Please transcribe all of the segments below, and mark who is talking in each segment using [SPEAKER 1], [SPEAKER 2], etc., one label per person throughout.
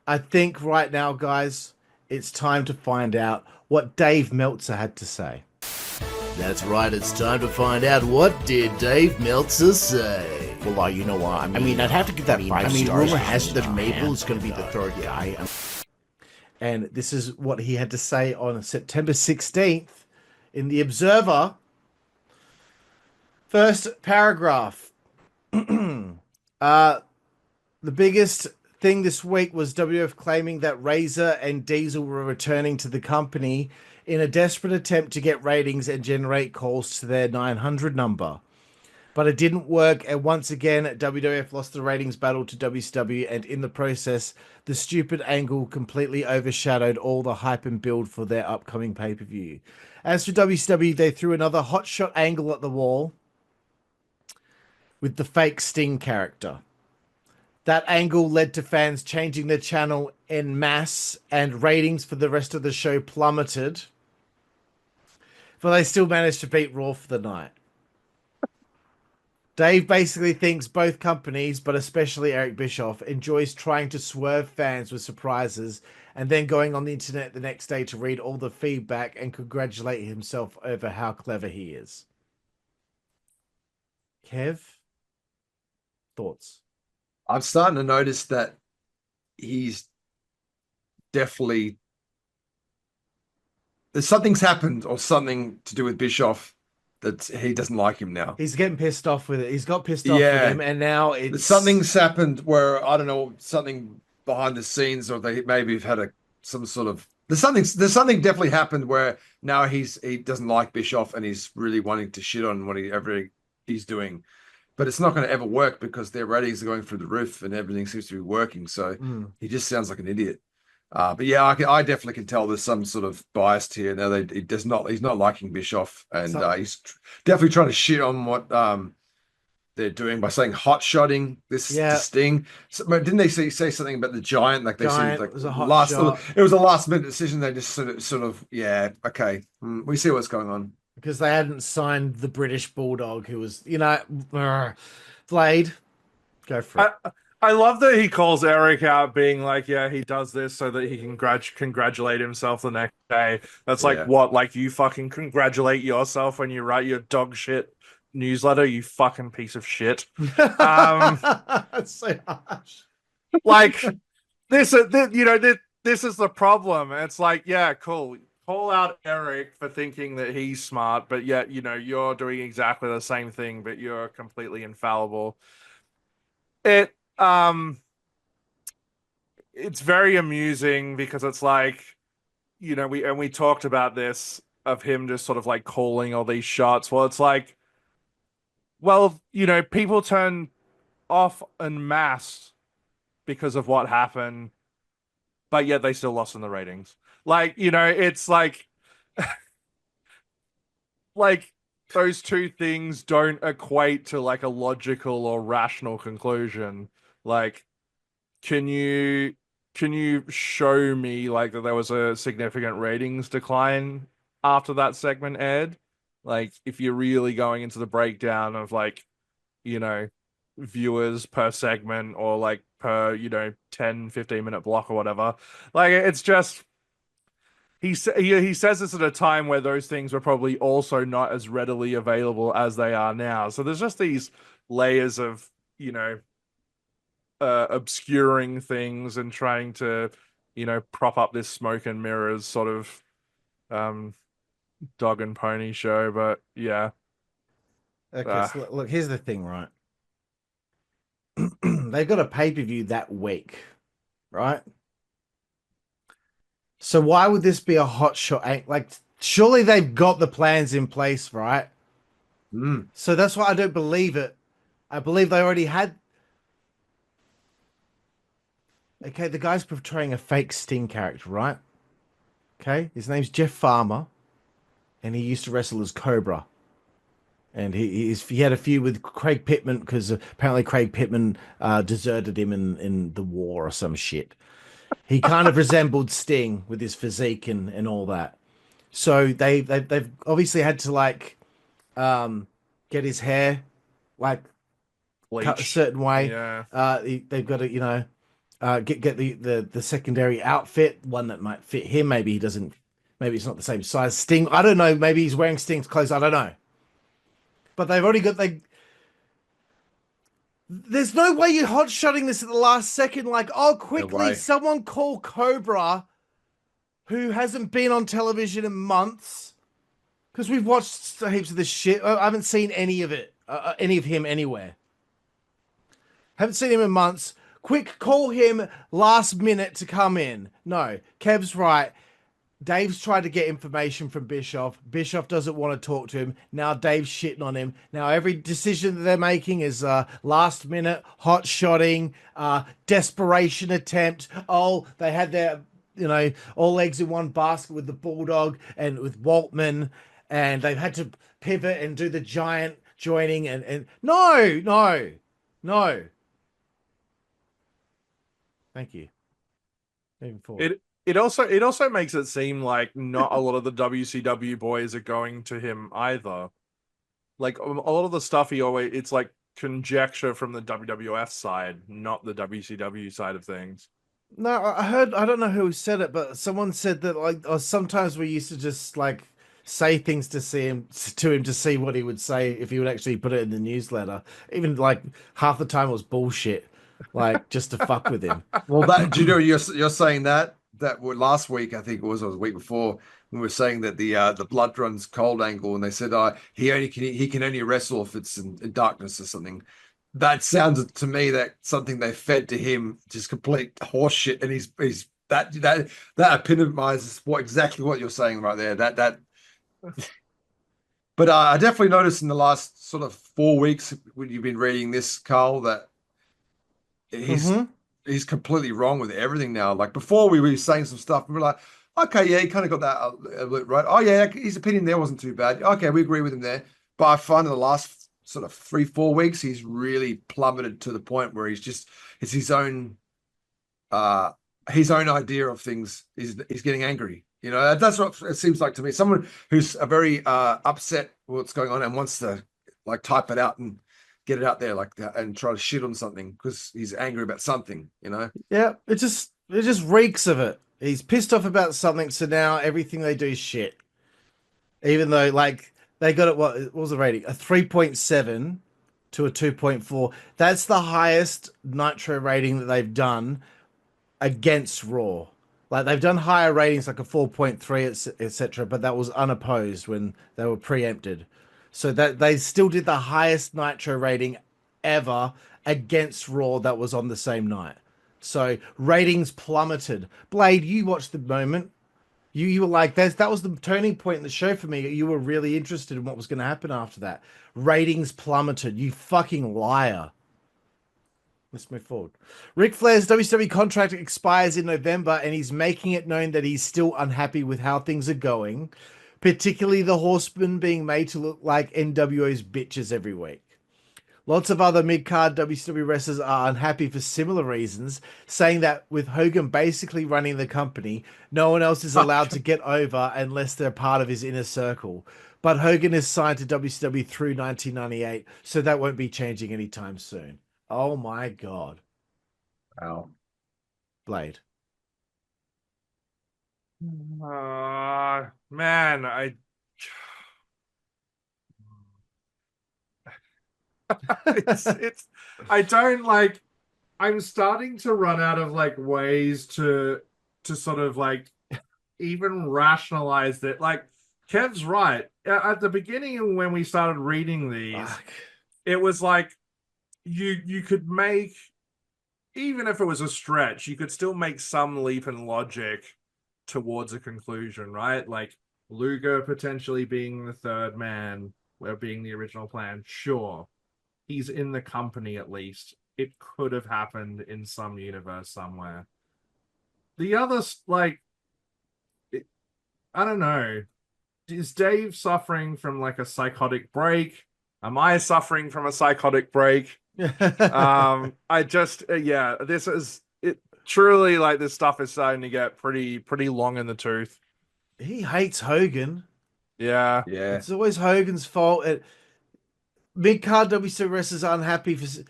[SPEAKER 1] I think right now, guys, it's time to find out what Dave Meltzer had to say.
[SPEAKER 2] That's right, it's time to find out what did Dave Meltzer say.
[SPEAKER 3] Well, you know what? I mean, I'd have to give that five stars.
[SPEAKER 2] Rumor has it that Mabel is going to be the third guy.
[SPEAKER 1] And this is what he had to say on September 16th in The Observer. First paragraph. The biggest thing this week was WF claiming that Razor and Diesel were returning to the company in a desperate attempt to get ratings and generate calls to their 900 number. But it didn't work, and once again, WWF lost the ratings battle to WCW, and in the process, the stupid angle completely overshadowed all the hype and build for their upcoming pay-per-view. As for WCW, they threw another hotshot angle at the wall with the fake Sting character. That angle led to fans changing their channel en masse, and ratings for the rest of the show plummeted. But they still managed to beat Raw for the night. Dave basically thinks both companies, but especially Eric Bischoff, enjoys trying to swerve fans with surprises and then going on the internet the next day to read all the feedback and congratulate himself over how clever he is. Kev, thoughts?
[SPEAKER 4] I'm starting to notice that he's definitely something's happened or something to do with Bischoff that he doesn't like him now.
[SPEAKER 1] He's getting pissed off with it. He's got pissed off with him, and now it's
[SPEAKER 4] something's happened where I don't know, something behind the scenes, or they maybe have had some sort of there's something definitely happened where now he doesn't like Bischoff and he's really wanting to shit on whatever he's doing. But it's not going to ever work because their ratings are going through the roof and everything seems to be working. So he just sounds like an idiot. But yeah, I definitely can tell there's some sort of bias here. Now he's not liking Bischoff, and he's definitely trying to shit on what they're doing by saying hot shotting this to Sting. So, didn't they say something about the Giant? Like they said, like
[SPEAKER 1] it was a hot shot.
[SPEAKER 4] It was a last minute decision. They just sort of yeah, okay, we see what's going on.
[SPEAKER 1] Because they hadn't signed the British Bulldog, who was, Blade. Go for it.
[SPEAKER 5] I love that he calls Eric out, being like, yeah, he does this so that he can congratulate himself the next day. That's like, what? Like, you fucking congratulate yourself when you write your dog shit newsletter, you fucking piece of shit.
[SPEAKER 1] That's so harsh.
[SPEAKER 5] Like, this is the problem. It's like, yeah, cool. Call out Eric for thinking that he's smart, but yet, you're doing exactly the same thing, but you're completely infallible. It's very amusing because it's like, we talked about this of him just sort of like calling all these shots. Well, it's like, people turn off en masse because of what happened, but yet they still lost in the ratings. Like, it's like, like those two things don't equate to like a logical or rational conclusion. Like, can you show me like that there was a significant ratings decline after that segment aired? Like, if you're really going into the breakdown of like, viewers per segment or like per, 10-15 minute block or whatever. Like, it's just he says this at a time where those things were probably also not as readily available as they are now. So there's just these layers of, obscuring things and trying to, prop up this smoke and mirrors sort of dog and pony show. But yeah.
[SPEAKER 1] Okay, so look, here's the thing, right? They've got a pay-per-view that week, right? So why would this be a hot shot? Like, surely they've got the plans in place, right? So that's why I don't believe it. I believe they already had. Okay, the guy's portraying a fake Sting character, right? Okay, his name's Jeff Farmer, and he used to wrestle as Cobra. And he had a feud with Craig Pittman because apparently Craig Pittman deserted him in the war or some shit. He kind of resembled Sting with his physique and all that. So they've obviously had to like get his hair like cut a certain way.
[SPEAKER 5] Yeah.
[SPEAKER 1] They've got to get the secondary outfit, one that might fit him. Maybe he doesn't. Maybe it's not the same size. Sting. I don't know. Maybe he's wearing Sting's clothes. I don't know. But they've already got There's no way you're hot shotting this at the last second. Like, oh, quickly, someone call Cobra, who hasn't been on television in months, because we've watched heaps of this shit. I haven't seen any of it, any of him anywhere. Haven't seen him in months. Quick, call him last minute to come in. No, Kev's right. Dave's tried to get information from Bischoff. Bischoff doesn't want to talk to him. Now Dave's shitting on him. Now every decision that they're making is last minute, hot shotting, desperation attempt. Oh, they had their, all eggs in one basket with the Bulldog and with Waltman, and they've had to pivot and do the giant joining and no. Thank you. Moving forward.
[SPEAKER 5] It also makes it seem like not a lot of the WCW boys are going to him either. Like a lot of the stuff it's like conjecture from the WWF side, not the WCW side of things.
[SPEAKER 1] No, I don't know who said it, but someone said that sometimes we used to just like say things to him to see what he would say if he would actually put it in the newsletter. Even like half the time it was bullshit, like just to fuck with him.
[SPEAKER 4] Well, do you know you're saying that last week, I think it was, or the week before, we were saying that the blood runs cold angle, and they said he can only wrestle if it's in darkness or something. That sounds to me that something they fed to him, just complete horseshit, and he's that epitomizes exactly what you're saying right there. That. But I definitely noticed in the last sort of 4 weeks when you've been reading this, Carl, that he's completely wrong with everything now. Like before, we were saying some stuff, and we're like, okay, yeah, he kind of got that right. Oh yeah, his opinion there wasn't too bad. Okay, we agree with him there. But I find in the last sort of 3-4 weeks, he's really plummeted to the point where it's his own idea of things. He's getting angry. That's what it seems like to me. Someone who's a very upset with what's going on and wants to like type it out and get it out there like that and try to shit on something because he's angry about something,
[SPEAKER 1] Yeah, it just reeks of it. He's pissed off about something, so now everything they do is shit. Even though like they got it, what was the rating? A 3.7 to a 2.4. That's the highest Nitro rating that they've done against Raw. Like they've done higher ratings, like a 4.3, etc., but that was unopposed when they were preempted. So that they still did the highest Nitro rating ever against Raw that was on the same night. So ratings plummeted. Blade, you watched the moment. You were like, that was the turning point in the show for me. You were really interested in what was going to happen after that. Ratings plummeted. You fucking liar. Let's move forward. Ric Flair's WCW contract expires in November, and he's making it known that he's still unhappy with how things are going, particularly the Horsemen being made to look like NWO's bitches every week. Lots of other mid-card WCW wrestlers are unhappy for similar reasons, saying that with Hogan basically running the company, no one else is allowed to get over unless they're part of his inner circle. But Hogan is signed to WCW through 1998, so that won't be changing anytime soon. Oh my God.
[SPEAKER 4] Wow.
[SPEAKER 1] Blade.
[SPEAKER 5] Man, I don't like, I'm starting to run out of like ways to sort of like even rationalize it. Like Kev's right. At the beginning when we started reading these, it was like you could make, even if it was a stretch, you could still make some leap in logic towards a conclusion, right? Like Luger potentially being the third man, or being the original plan. Sure. He's in the company at least. It could have happened in some universe somewhere. The others, like, I don't know. Is Dave suffering from like a psychotic break? Am I suffering from a psychotic break? I just, this is it. Truly, like, this stuff is starting to get pretty long in the tooth.
[SPEAKER 1] He hates Hogan.
[SPEAKER 5] Yeah.
[SPEAKER 1] It's always Hogan's fault. Mid-card WCW wrestlers are unhappy for...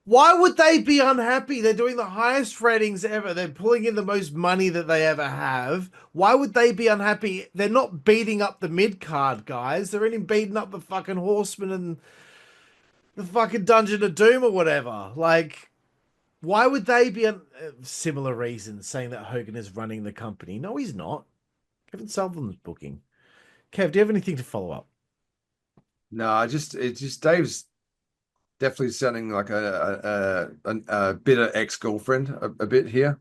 [SPEAKER 1] Why would they be unhappy? They're doing the highest ratings ever. They're pulling in the most money that they ever have. Why would they be unhappy? They're not beating up the mid card guys. They're only beating up the fucking Horsemen and the fucking Dungeon of Doom or whatever. Like, why would they be similar reasons saying that Hogan is running the company? No, he's not. Kevin Sullivan's booking. Kev, do you have anything to follow up?
[SPEAKER 4] No, it's just Dave's definitely sounding like a bitter ex-girlfriend a bit here.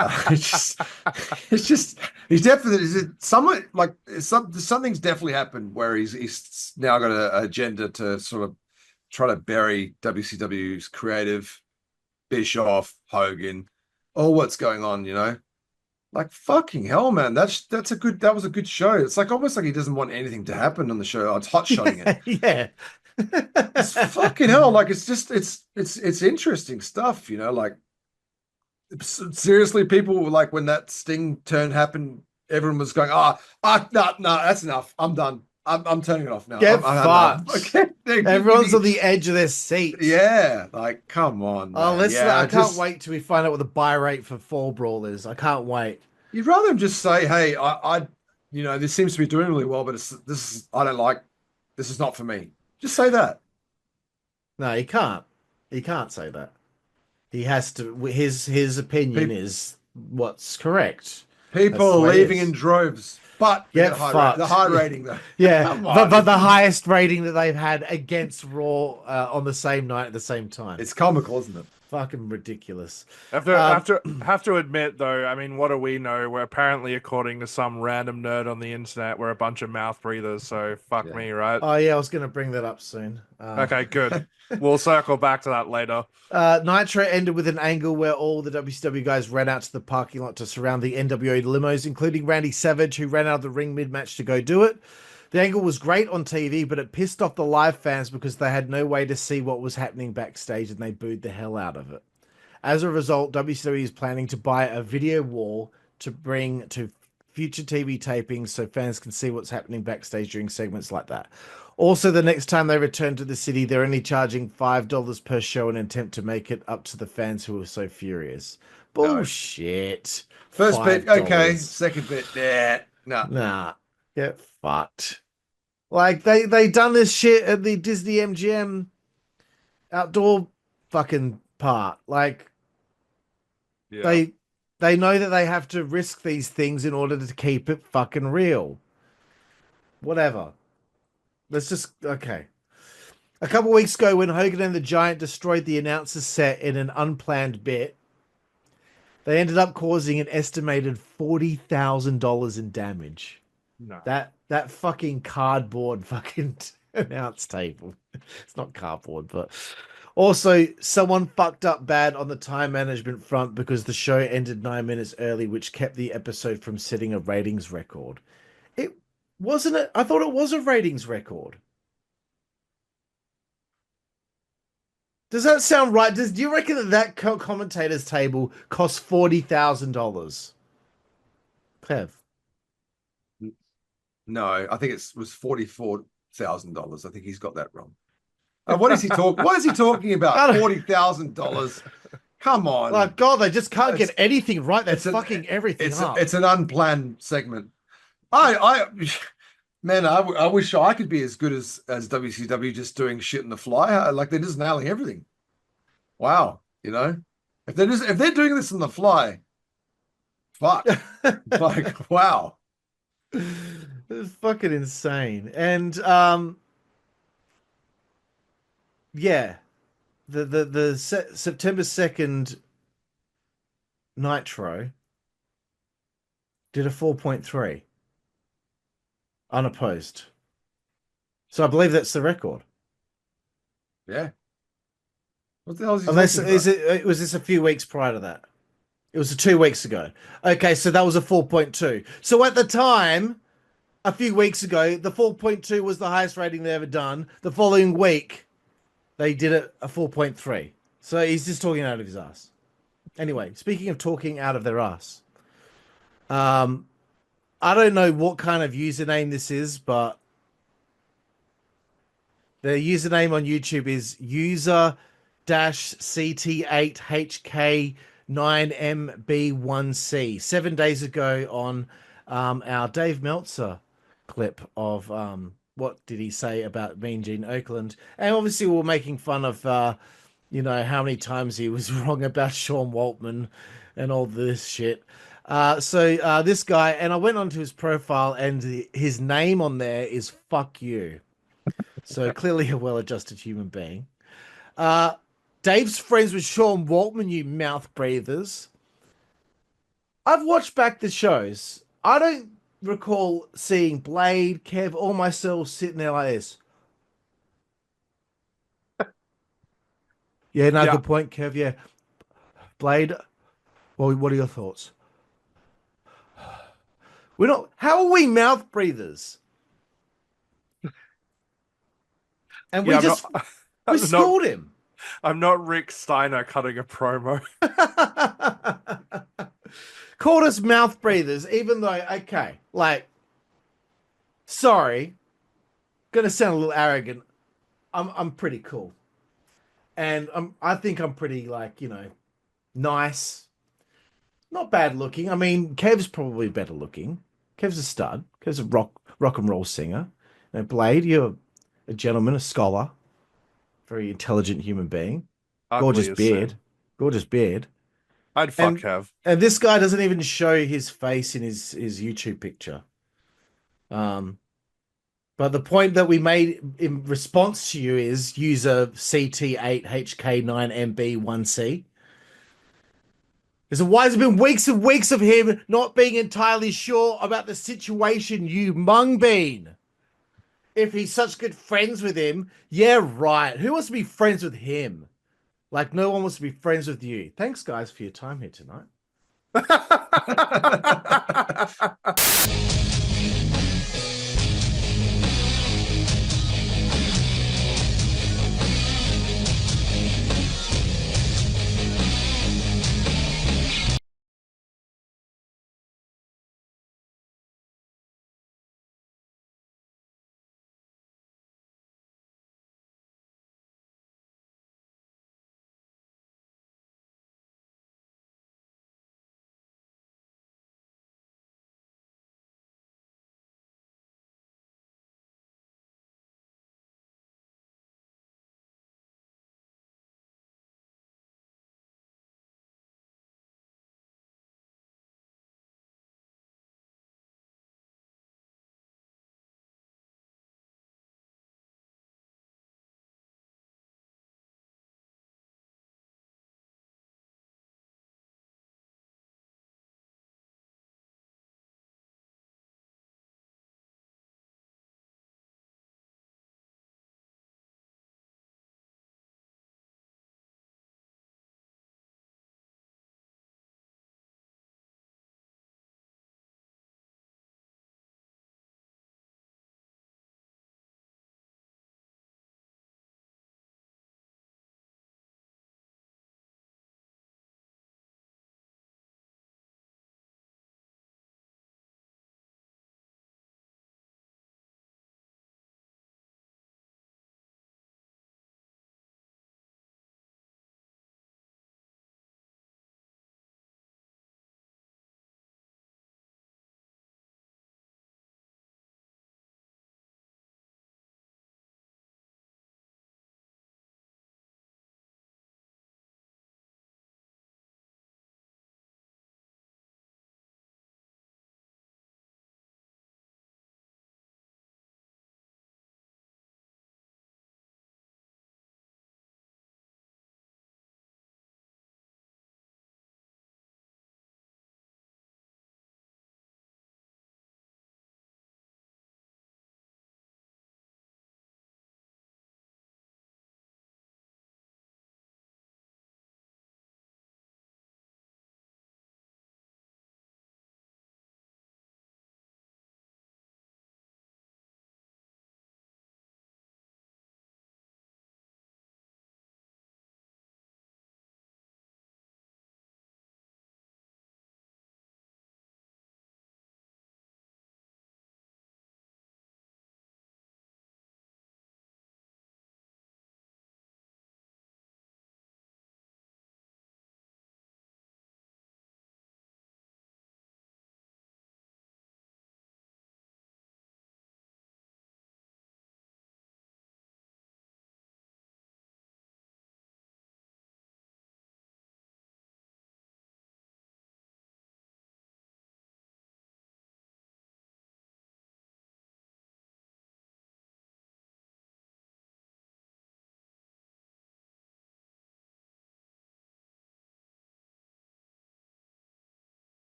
[SPEAKER 4] It's just he's definitely somewhat like something's definitely happened where he's now got an agenda to sort of try to bury WCW's creative, Bischoff, Hogan, all what's going on, you know. Like fucking hell, man. That was a good show. It's like almost like he doesn't want anything to happen on the show. Oh, it's hot shotting it.
[SPEAKER 1] Yeah.
[SPEAKER 4] It's fucking hell. Like it's interesting stuff, you know. Like seriously, people like when that Sting turn happened, everyone was going, no, that's enough. I'm done. I'm turning it off now.
[SPEAKER 1] Get fucked.
[SPEAKER 4] Okay.
[SPEAKER 1] Everyone's on the edge of their seats.
[SPEAKER 4] Yeah, like come on.
[SPEAKER 1] Oh,
[SPEAKER 4] man.
[SPEAKER 1] I can't wait till we find out what the buy rate for Fall Brawl is. I can't wait.
[SPEAKER 4] You'd rather him just say, "Hey, I you know, this seems to be doing really well, but I don't like. This is not for me." Just say that.
[SPEAKER 1] No, he can't. He can't say that. He has to. His opinion is what's correct.
[SPEAKER 4] People are leaving in droves. But
[SPEAKER 1] the
[SPEAKER 4] high rating though.
[SPEAKER 1] Yeah, but the highest rating that they've had against Raw on the same night at the same time.
[SPEAKER 4] It's comical, isn't it?
[SPEAKER 1] Fucking ridiculous.
[SPEAKER 5] Have to admit though, I mean, what do we know? We're apparently, according to some random nerd on the internet, we're a bunch of mouth breathers. So fuck me, right?
[SPEAKER 1] Oh yeah, I was gonna bring that up soon.
[SPEAKER 5] Okay, good. We'll circle back to that later.
[SPEAKER 1] Nitro ended with an angle where all the WCW guys ran out to the parking lot to surround the NWA limos, including Randy Savage, who ran out of the ring mid-match to go do it. The angle was great on TV, but it pissed off the live fans because they had no way to see what was happening backstage and they booed the hell out of it. As a result, WCW is planning to buy a video wall to bring to future TV tapings so fans can see what's happening backstage during segments like that. Also, the next time they return to the city, they're only charging $5 per show in an attempt to make it up to the fans who are so furious. Bullshit.
[SPEAKER 4] First
[SPEAKER 1] $5.
[SPEAKER 4] bit, okay. Second bit,
[SPEAKER 1] Nah. Get fucked. Like, they done this shit at the Disney MGM outdoor fucking part. Like, they know that they have to risk these things in order to keep it fucking real. Whatever. Let's just okay. A couple weeks ago, when Hogan and the Giant destroyed the announcer's set in an unplanned bit, they ended up causing an estimated $40,000 in damage.
[SPEAKER 5] No.
[SPEAKER 1] That fucking cardboard fucking announce table. It's not cardboard, but also someone fucked up bad on the time management front because the show ended 9 minutes early, which kept the episode from setting a ratings record. It wasn't it? I thought it was a ratings record. Does that sound right? Do you reckon that commentator's table costs $40,000? Kev?
[SPEAKER 4] No, I think it was $44,000. I think he's got that wrong. What is he talking? What is he talking about? $40,000. Come on!
[SPEAKER 1] Like God, they just can't get anything right. They're fucking everything up.
[SPEAKER 4] It's an unplanned segment. I wish I could be as good as WCW, just doing shit in the fly. Like they're just nailing everything. Wow, you know, if they're doing this on the fly, fuck, like wow,
[SPEAKER 1] it's fucking insane. And yeah, the September 2nd Nitro did a 4.3 unopposed. So I believe that's the record.
[SPEAKER 4] Yeah. What the hell is he
[SPEAKER 1] Unless
[SPEAKER 4] talking
[SPEAKER 1] was this a few weeks prior to that? It was 2 weeks ago. Okay, so that was a 4.2. So at the time, a few weeks ago, the 4.2 was the highest rating they ever done. The following week, they did it a 4.3. So he's just talking out of his ass. Anyway, speaking of talking out of their ass, I don't know what kind of username this is, but the username on YouTube is user CT8HK9MB1C 7 days ago on our Dave Meltzer clip of what did he say about Mean Gene Oakland. And obviously we were making fun of how many times he was wrong about Sean Waltman and all this shit. So this guy, and I went onto his profile, and his name on there is "fuck you." So clearly a well-adjusted human being. Dave's friends with Sean Waltman, you mouth breathers. I've watched back the shows. I don't recall seeing Blade, Kev, or myself sitting there like this. Yeah, no, good point, Kev. Yeah, Blade. Well, what are your thoughts? We're not. How are we mouth breathers? And we we schooled him.
[SPEAKER 5] I'm not Rick Steiner cutting a promo.
[SPEAKER 1] Called us mouth breathers, even though sorry, gonna sound a little arrogant. I'm pretty cool, and I think I'm pretty nice. Not bad looking. I mean, Kev's probably better looking. Kev's a stud. Kev's a rock and roll singer. And Blade, you're a gentleman, a scholar, very intelligent human being. Gorgeous beard. Gorgeous beard.
[SPEAKER 5] I'd fuck Kev.
[SPEAKER 1] And this guy doesn't even show his face in his YouTube picture. But the point that we made in response to you is user CT8HK9MB1C. Why has it been weeks and weeks of him not being entirely sure about the situation, you mung bean? If he's such good friends with him, yeah, right. Who wants to be friends with him? Like, no one wants to be friends with you. Thanks, guys, for your time here tonight.